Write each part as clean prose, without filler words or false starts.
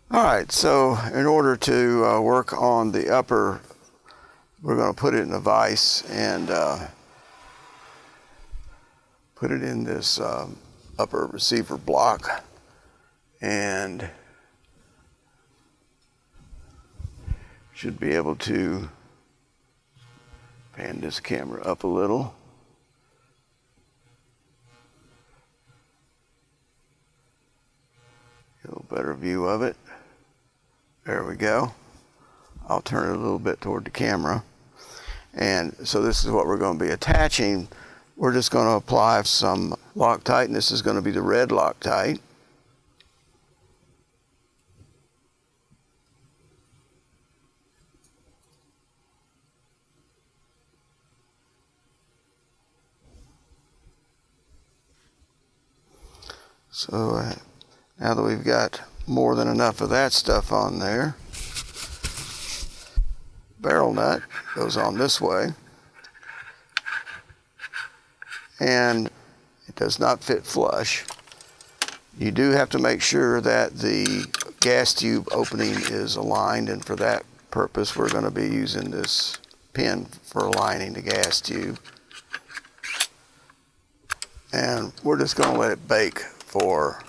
All right, so in order to work on the upper, we're going to put it in a vise and put it in this upper receiver block, and should be able to pan this camera up a little. Get a little better view of it. There we go. I'll turn it a little bit toward the camera. And so this is what we're going to be attaching. We're just going to apply some Loctite, and this is going to be the Red Loctite. So now that we've got more than enough of that stuff on there, barrel nut goes on this way, and it does not fit flush. You do have to make sure that the gas tube opening is aligned, and for that purpose we're going to be using this pin for aligning the gas tube. And we're just going to let it bake for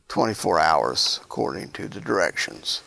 24 hours according to the directions.